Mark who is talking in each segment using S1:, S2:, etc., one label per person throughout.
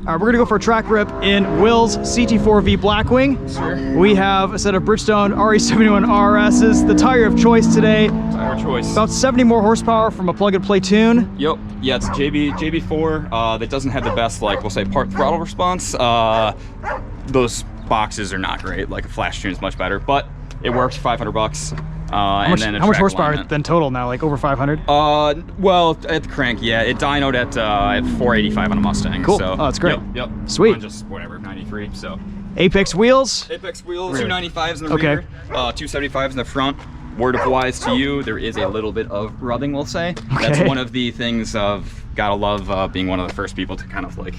S1: All right, we're gonna go for a track rip in Will's CT4-V Blackwing.
S2: Sure.
S1: We have a set of Bridgestone RE71 RSs, the tire of choice today.
S2: Tire of choice.
S1: About 70 more horsepower from a plug-and-play tune.
S2: Yep. Yeah, it's JB4. That doesn't have the best, like, we'll say, part throttle response. Those boxes are not great. Like, a flash tune is much better, but it works for 500 bucks.
S1: How much horsepower
S2: alignment.
S1: then total now? Like over 500?
S2: Well, at the crank, yeah. It dynoed at 485 on a Mustang.
S1: Cool.
S2: So,
S1: oh, that's great.
S2: Yep.
S1: Sweet.
S2: On just whatever, 93. So.
S1: Apex wheels.
S2: Apex wheels.
S1: Rear.
S2: 295s in the rear. 275s in the front. Word of wise to you, there is a little bit of rubbing, we'll say.
S1: Okay.
S2: That's one of the things of gotta love being one of the first people to kind of like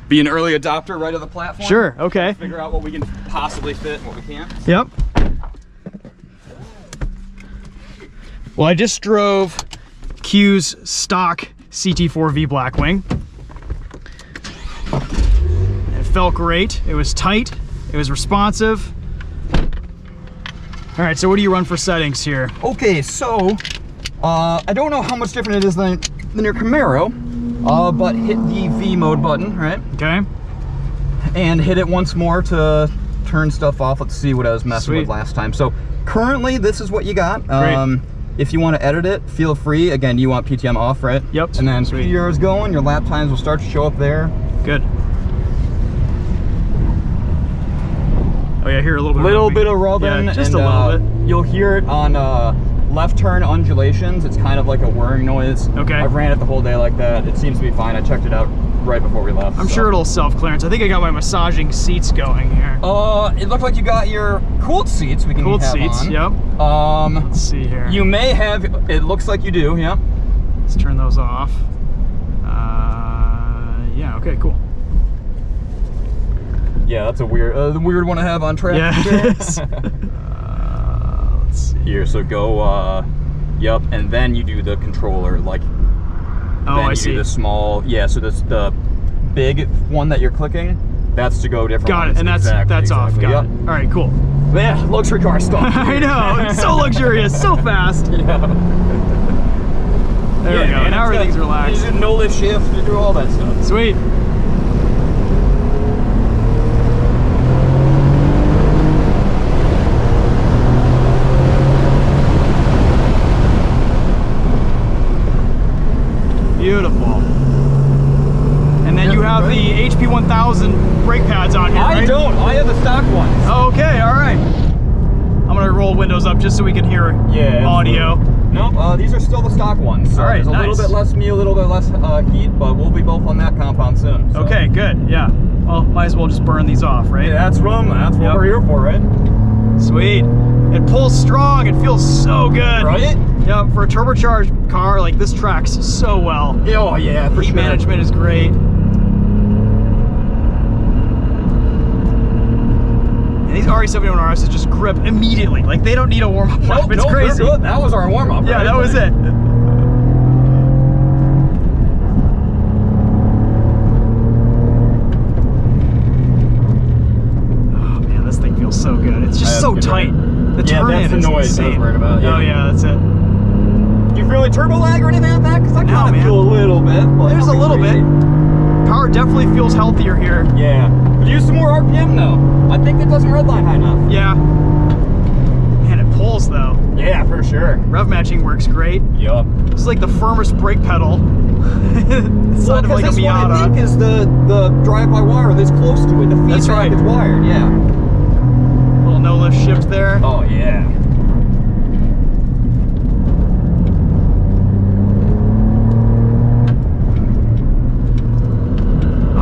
S2: be an early adopter right of the platform.
S1: Sure. Okay.
S2: Figure out what we can possibly fit and what we can't.
S1: Yep. Well, I just drove Q's stock CT4-V Blackwing. It felt great. It was tight. It was responsive. All right, so what do you run for settings here?
S2: Okay, so I don't know how much different it is than your Camaro, but hit the V mode button, right?
S1: Okay.
S2: And hit it once more to turn stuff off. Let's see what I was messing with last time. So currently, this is what you got.
S1: Great.
S2: If you want to edit it, feel free. Again, you want PTM off, right?
S1: Yep.
S2: And then
S1: Sweet.
S2: yours going, your lap times will start to show up there.
S1: Good. Oh yeah, I hear a little bit of rubbing.
S2: Yeah,
S1: just a little bit.
S2: You'll hear it on left turn undulations. It's kind of like a whirring noise.
S1: Okay.
S2: I've ran it the whole day like that. It seems to be fine. I checked it out right before we left.
S1: I'm sure it'll self-clearance. I think I got my massaging seats going here.
S2: It looked like you got your cooled seats. We can
S1: Cooled
S2: have
S1: seats,
S2: on.
S1: yep. Let's see here.
S2: You may have, it looks like you do, yeah.
S1: Let's turn those off. Yeah, okay, cool.
S2: Yeah, that's a weird one to have on track.
S1: Yeah, it is. Let's see.
S2: Here, so go, yep, and then you do the controller, like,
S1: oh,
S2: then
S1: I
S2: you
S1: see.
S2: do the small, yeah, so this, the big one that you're clicking, that's to go different
S1: Got
S2: ones.
S1: it, and that's off, got it. All right, cool.
S2: Yeah, luxury car stuff.
S1: I know, it's so luxurious, so fast.
S2: Yeah.
S1: There we go,
S2: man,
S1: now everything's relaxed.
S2: You do no lift shift, you do all that stuff.
S1: Sweet. Beautiful. And then you have the HP 1000 brake pads on here, right?
S2: I don't. I have the stock ones.
S1: Okay, all right. I'm gonna roll windows up just so we can hear audio.
S2: No, these are still the stock ones. So
S1: all right,
S2: there's a little bit less me, a little bit less heat, but we'll be both on that compound soon. So.
S1: Okay, good. Yeah. Well, might as well just burn these off, right?
S2: Yeah, that's what we're here for, right?
S1: Sweet. It pulls strong. It feels so good.
S2: Right?
S1: Yep. For a turbocharged car, like this tracks so well.
S2: Oh yeah, for
S1: Heat
S2: sure.
S1: management is great. And these RE71 RSs just grip immediately. Like they don't need a warm-up lap. It's crazy.
S2: Good. That was our warm-up.
S1: Yeah,
S2: right?
S1: that was it. Oh man, this thing feels so good. It's just so tight. The turn-in is insane.
S2: I was worried about. Yeah.
S1: Oh yeah, that's it.
S2: Do you feel any turbo lag or anything like that? Because I kind of feel a little bit. But
S1: there's a little bit. Power definitely feels healthier here.
S2: Yeah. But use some more RPM though. I think it doesn't redline high enough.
S1: Yeah. Man, it pulls though.
S2: Yeah, for sure.
S1: Rev matching works great.
S2: Yup.
S1: This is like the firmest brake pedal. Inside of like a
S2: this
S1: Miata.
S2: one I think is the drive-by-wire that's close to it. The feedback
S1: That's right.
S2: is wired, yeah.
S1: Little no-lift shift there.
S2: Oh yeah.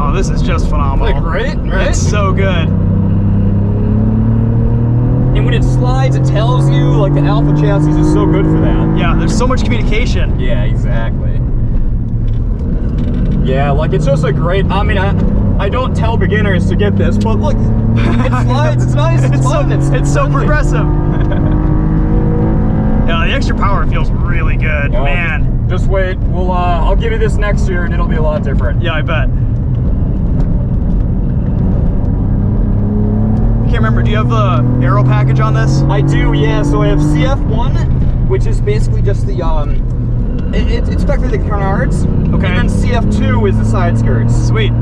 S1: Oh, this is just phenomenal.
S2: Like, right?
S1: It's so good.
S2: And when it slides, it tells you, like the Alpha chassis is so good for that.
S1: Yeah, there's so much communication.
S2: Yeah, exactly. Yeah, like it's just a great, I mean, I don't tell beginners to get this, but look, it slides, it's nice, it's fun,
S1: it's so progressive. Yeah, the extra power feels really good, man.
S2: Just wait, I'll give you this next year and it'll be a lot different.
S1: Yeah, I bet. I can't remember, do you have the aero package on this?
S2: I do, yeah, so I have CF1, which is basically just the, it's effectively the canards.
S1: Okay.
S2: And then CF2 is the side skirts.
S1: Sweet.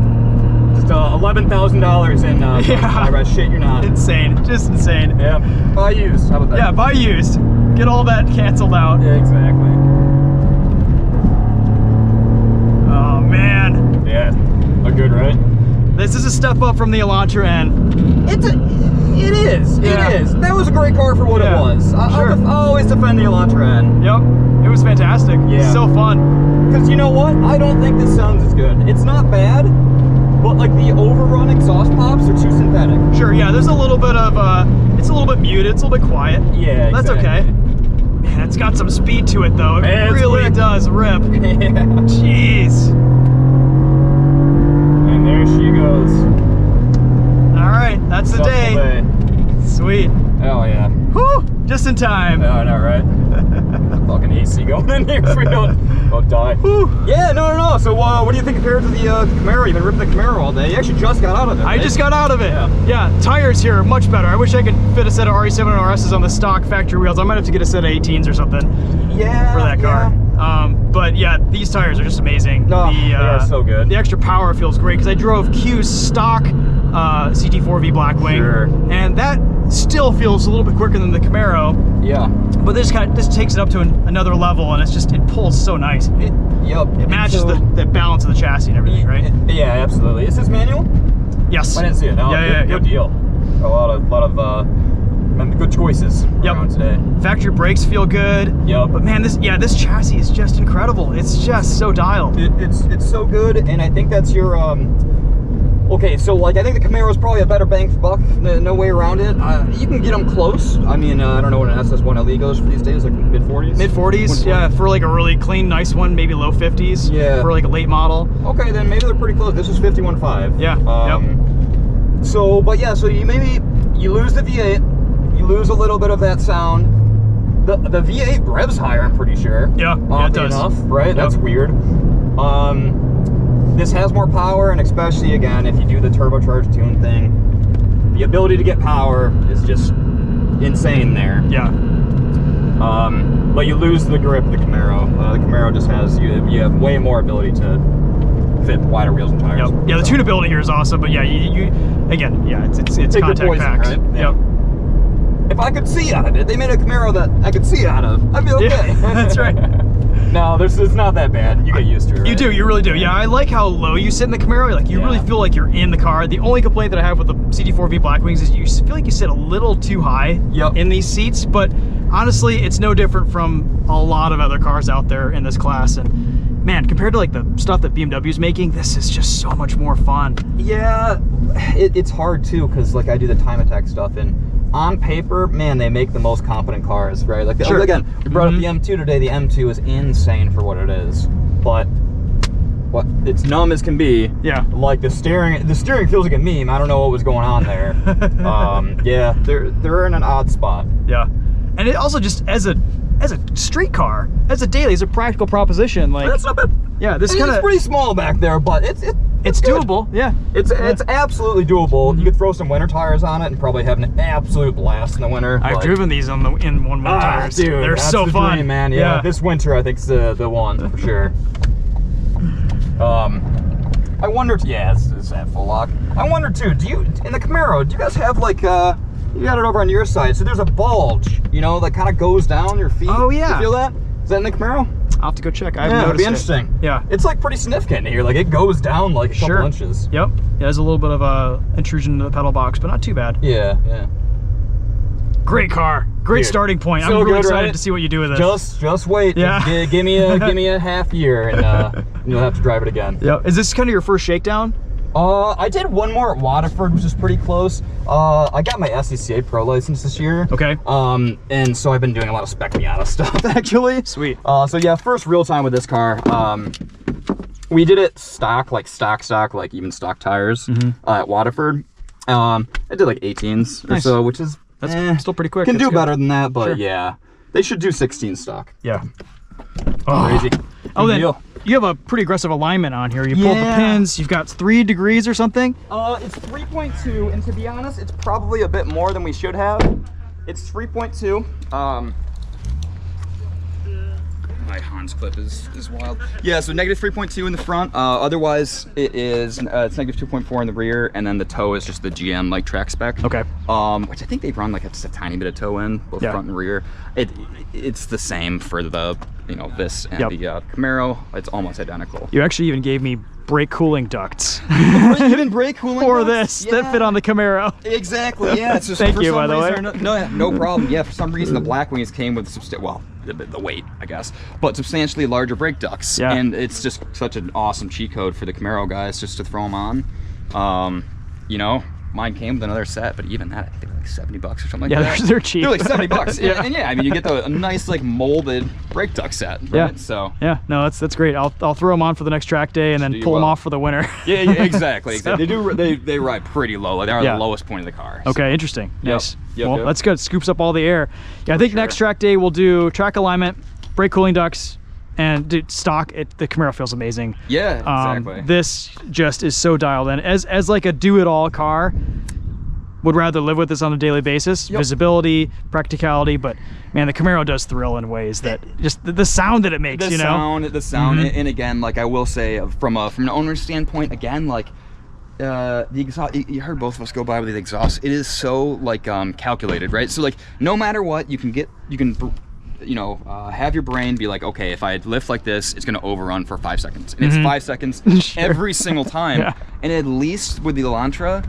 S2: Just $11,000 in
S1: yeah.
S2: Shit, you're not.
S1: Insane, just insane.
S2: Yeah, buy used. How about that?
S1: Yeah, buy used. Get all that canceled out.
S2: Yeah, exactly.
S1: Oh man.
S2: Yeah, look good, right?
S1: This is a step up from the Elantra N.
S2: It is.
S1: Yeah.
S2: It is. That was a great car for what it was. I'll always defend the Elantra N.
S1: Yep. It was fantastic.
S2: Yeah.
S1: So fun.
S2: Because you know what? I don't think this sounds as good. It's not bad, but like the overrun exhaust pops are too synthetic.
S1: Sure, yeah, there's a little bit of, it's a little bit muted, it's a little bit quiet.
S2: Yeah,
S1: that's okay. Man, it's got some speed to it though. It really does rip.
S2: Yeah.
S1: Jeez.
S2: And there she goes.
S1: All right, that's the day. Sweet.
S2: Hell yeah.
S1: Whew, just in time.
S2: Oh, I know, right? Fucking AC going in here so we don't die.
S1: Whew.
S2: Yeah, no. So what do you think compared to the Camaro? You've been ripping the Camaro all day. You actually just got out of it.
S1: I just got out of it. Yeah, tires here are much better. I wish I could fit a set of RE7 RSs on the stock factory wheels. I might have to get a set of 18s or something. Yeah. For that car. But yeah, these tires are just amazing.
S2: No, they are so good.
S1: The extra power feels great because I drove Q's stock CT4-V Blackwing, and that still feels a little bit quicker than the Camaro. Yeah. But this takes it up to another level, and it pulls so nice. It matches the balance of the chassis and everything, right?
S2: Yeah, absolutely. Is this manual?
S1: Yes.
S2: I didn't see it. No, good deal. A lot of good choices around today. Factory brakes feel good. Yep. But man, this chassis is just incredible. It's just so dialed. It's so good, and I think that's your okay, so like I think the Camaro is probably a better bang for buck. No way around it. You can get them close. I mean, I don't know what an SS1 LE goes for these days, like mid 40s. Mid 40s, yeah. For like a really clean, nice one, maybe low 50s. Yeah. For like a late model. Okay, then maybe they're pretty close. This is 51.5. Yeah. So, but yeah, so you lose the V8, you lose a little bit of that sound. The V8 revs higher, I'm pretty sure. Yeah, it does. Enough, right? Yep. That's weird. This has more power, and especially again, if you do the turbocharged tune thing, the ability to get power is just insane there. Yeah. But you lose the grip of the Camaro. The Camaro just has you have way more ability to fit wider wheels and tires. Yep. Yeah, the tunability here is awesome, but yeah, you again, yeah, it's contact packed. Right? Yeah. Yep. If I could see out of it, they made a Camaro that I could see out of, I'd be okay. Yeah, that's right. No, it's not that bad. You get used to it, right? You do, you really do. Yeah, I like how low you sit in the Camaro. Like, you really feel like you're in the car. The only complaint that I have with the CT4-V Blackwings is you feel like you sit a little too high in these seats, but honestly, it's no different from a lot of other cars out there in this class. And man, compared to like the stuff that BMW's making, this is just so much more fun. Yeah, it's hard too, because like I do the time attack stuff, and on paper, man, they make the most competent cars, right? Like, again, we brought up the M2 today. The M2 is insane for what it is, but it's numb as can be. Yeah. Like the steering feels like a meme. I don't know what was going on there. Yeah, they're in an odd spot. Yeah, and it also just as a street car, as a daily, as a practical proposition, like that's not bad. Yeah, this kind of pretty small back there, but it's doable. Yeah, it's absolutely doable. You could throw some winter tires on it and probably have an absolute blast in the winter. I've driven these in one winter tires. Dude, they're so fun, dream, man. Yeah, this winter I think is the one for sure. I wonder. Yeah, it's at full lock. I wonder too. Do you in the Camaro? Do you guys have like you got it over on your side? So there's a bulge, you know, that kind of goes down your feet. Oh yeah. You feel that? Is that in the Camaro? I'll have to go check. I haven't noticed. It'd be interesting. Yeah. It's like pretty significant here. Like it goes down like a couple inches. Yep. Yeah, there's a little bit of a intrusion into the pedal box, but not too bad. Yeah, yeah. Great car. Great starting point. I'm really excited to see what you do with it. Just wait. Yeah. Give me a half year, and you'll have to drive it again. Yep. Is this kind of your first shakedown? I did one more at Waterford, which is pretty close. I got my SCCA Pro license this year. Okay. And so I've been doing a lot of Spec Miata stuff, actually. Sweet. So yeah, first real time with this car. We did it stock, like even stock tires at Waterford. I did like 18s or so, which is still pretty quick. Can do better than that, but yeah, they should do 16 stock. Yeah. Crazy. Oh, then you have a pretty aggressive alignment on here. You pull the pins. You've got 3 degrees or something. It's 3.2, and to be honest, it's probably a bit more than we should have. It's 3.2. my Hans clip is wild. Yeah, so negative 3.2 in the front. Otherwise, it is it's negative 2.4 in the rear, and then the toe is just the GM like track spec.
S1: Okay.
S2: Which I think they run like just a tiny bit of toe in both front and rear. It's the same for the this and the Camaro. It's almost identical.
S1: You actually even gave me brake cooling ducts.
S2: Even brake cooling
S1: for
S2: ducts?
S1: this that fit on the Camaro.
S2: Exactly. Yeah. It's just
S1: Thank you, by the way.
S2: No problem. Yeah. For some reason, the Blackwings came with the weight, I guess, but substantially larger brake ducts.
S1: Yeah.
S2: And it's just such an awesome cheat code for the Camaro guys just to throw them on. Mine came with another set, but even that, I think like $70 or something like that.
S1: Yeah, they're cheap.
S2: They're like $70. Yeah. And I mean, you get a nice like molded brake duct set, right?
S1: Yeah.
S2: So
S1: yeah, no, that's great. I'll throw them on for the next track day and then pull them off for the winter.
S2: Yeah, exactly. So. They ride pretty low. Like they're the lowest point of the car. So.
S1: Okay, interesting. Nice.
S2: Well,
S1: that's good. Scoops up all the air. Yeah, I think next track day we'll do track alignment, brake cooling ducts, and stock. The Camaro feels amazing.
S2: Yeah, exactly.
S1: This just is so dialed in. As like a do-it-all car, would rather live with this on a daily basis. Visibility, practicality, but man, the Camaro does thrill in ways that just the sound that it makes. The sound,
S2: and again, like I will say, from an owner's standpoint, again, like the exhaust. You heard both of us go by with the exhaust. It is so like calculated, right? So like no matter what, you can have your brain be like, okay, if I lift like this, it's gonna overrun for 5 seconds, and it's 5 seconds every single time. And at least with the Elantra,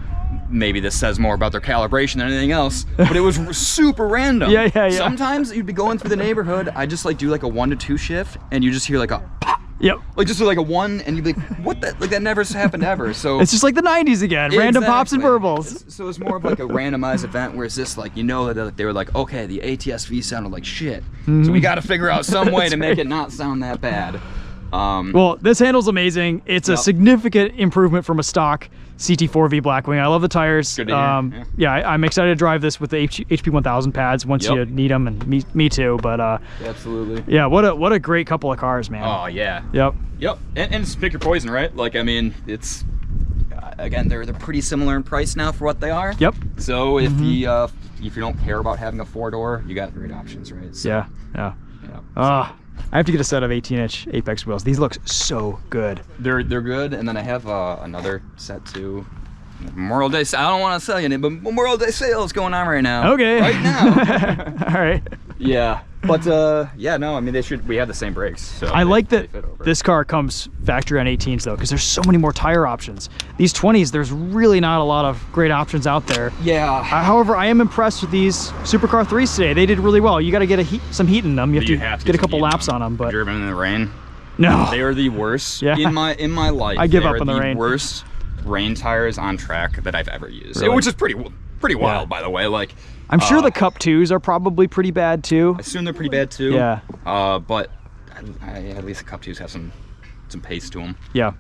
S2: maybe this says more about their calibration than anything else, but it was super random.
S1: Yeah.
S2: Sometimes you'd be going through the neighborhood, I just like do like a 1 to 2 shift, and you just hear like a pop.
S1: Yep.
S2: Like just like a 1, and you'd be like, what the? Like that never happened ever. So
S1: it's just like the 90s again, random pops and burbles.
S2: So it's more of like a randomized event, where it's just like, that they were like, okay, the ATS-V sounded like shit, so we got to figure out some way to make it not sound that bad.
S1: Well, this handle's amazing. It's a significant improvement from a stock CT4-V Blackwing. I love the tires.
S2: Good to hear.
S1: Yeah, I'm excited to drive this with the HP 1000 pads once you need them, and me too. But
S2: absolutely.
S1: Yeah, what a great couple of cars, man.
S2: Oh yeah.
S1: Yep.
S2: And it's pick your poison, right? Like I mean, it's again they're pretty similar in price now for what they are.
S1: Yep.
S2: So if you don't care about having a 4-door, you got great options, right? So,
S1: yeah. I have to get a set of 18-inch Apex wheels. These look so good.
S2: They're good, and then I have another set too. Memorial Day. I don't want to sell you anything, but Memorial Day sale is going on right now.
S1: Okay.
S2: Right now.
S1: All right.
S2: Yeah. But no, I mean we have the same brakes. So
S1: I like that this car comes factory on 18s though, because there's so many more tire options. These 20s, there's really not a lot of great options out there.
S2: Yeah.
S1: However, I am impressed with these Supercar 3s today. They did really well. You got to get some heat in them. You have to get a couple laps on them. But
S2: driven in the rain?
S1: No.
S2: They are the worst in my life.
S1: I give up on the rain.
S2: Worst rain tires on track that I've ever used,
S1: really?
S2: Which is pretty wild, by the way. Like
S1: I'm sure the Cup 2s are probably pretty bad too.
S2: I assume they're pretty bad too.
S1: Yeah.
S2: But at least the Cup 2s have some pace to them.
S1: Yeah.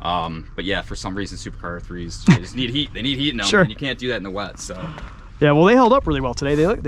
S2: But yeah, for some reason, Supercar 3s they just need heat. They need heat in them.
S1: Sure.
S2: And you can't do that in the wet. So.
S1: Yeah. Well, they held up really well today. They look.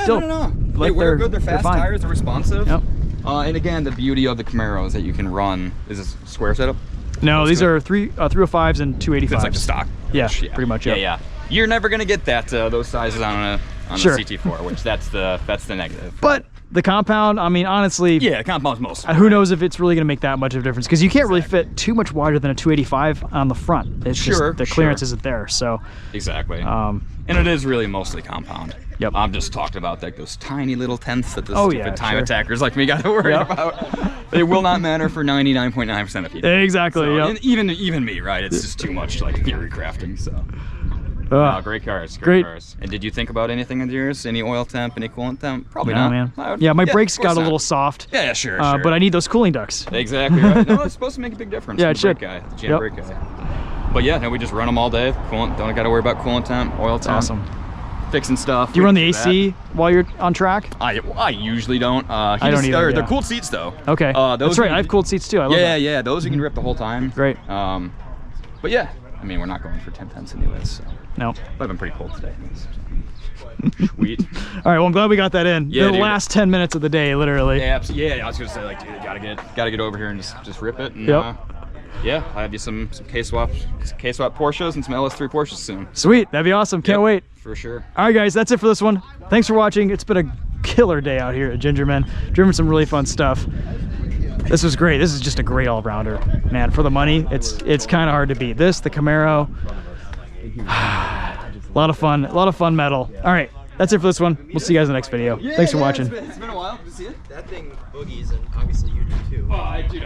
S1: Still,
S2: no.
S1: Like
S2: they wear good. They're fast tires. They're responsive.
S1: Yep.
S2: And again, the beauty of the Camaro is that you can run. Is this square setup?
S1: No, these are 305s and 285s.
S2: It's like the stock.
S1: Yeah, pretty much.
S2: Yeah. You're never gonna get that those sizes on a CT4, which that's the negative.
S1: But the compound, I mean, honestly,
S2: the compound's most.
S1: Who knows if it's really gonna make that much of a difference? Because you can't really fit too much wider than a 285 on the front. It's just the clearance isn't there. So
S2: exactly. And it is really mostly compound.
S1: Yep.
S2: I'm just talking about like those tiny little tenths that the stupid time attackers like me got to worry about. They will not matter for 99.9% of people.
S1: Exactly.
S2: So, and even me, right? It's just too much like theory crafting. So. Great cars. Great cars. And did you think about anything with yours? Any oil temp? Any coolant temp? Probably not.
S1: Man. Yeah, my brakes got a little soft.
S2: Yeah, sure.
S1: But I need those cooling ducts.
S2: Exactly right. No, it's supposed to make a big difference.
S1: Yeah, it should.
S2: The GM brake guy. But yeah, no, we just run them all day. Coolant. Don't got to worry about coolant temp, oil temp.
S1: Awesome.
S2: Fixing stuff.
S1: Do you run the AC while you're on track?
S2: I usually don't.
S1: I don't either.
S2: They're cooled seats though.
S1: Okay. That's right. I have cooled seats too. I love that.
S2: Yeah. Those you can rip the whole time.
S1: Great.
S2: But yeah, I mean, we're not going for 10 tenths anyways. So.
S1: No.
S2: But I've been pretty cold today. Sweet.
S1: All right. Well, I'm glad we got that in.
S2: Yeah,
S1: the last 10 minutes of the day, literally.
S2: Yeah. I was gonna say, like, dude, gotta get over here and just rip it. And, yeah, I'll have you some K-swap Porsches and some LS3 Porsches soon.
S1: Sweet. That'd be awesome. Can't wait.
S2: For sure.
S1: All right, guys. That's it for this one. Thanks for watching. It's been a killer day out here at Gingerman. Driven some really fun stuff. This was great. This is just a great all-rounder, man. For the money, it's kind of hard to beat. This, the Camaro, a lot of fun metal. All right, that's it for this one. We'll see you guys in the next video. Thanks for watching.
S3: It's been a while. Good to see it. That thing boogies, and obviously you do too. Well, I do.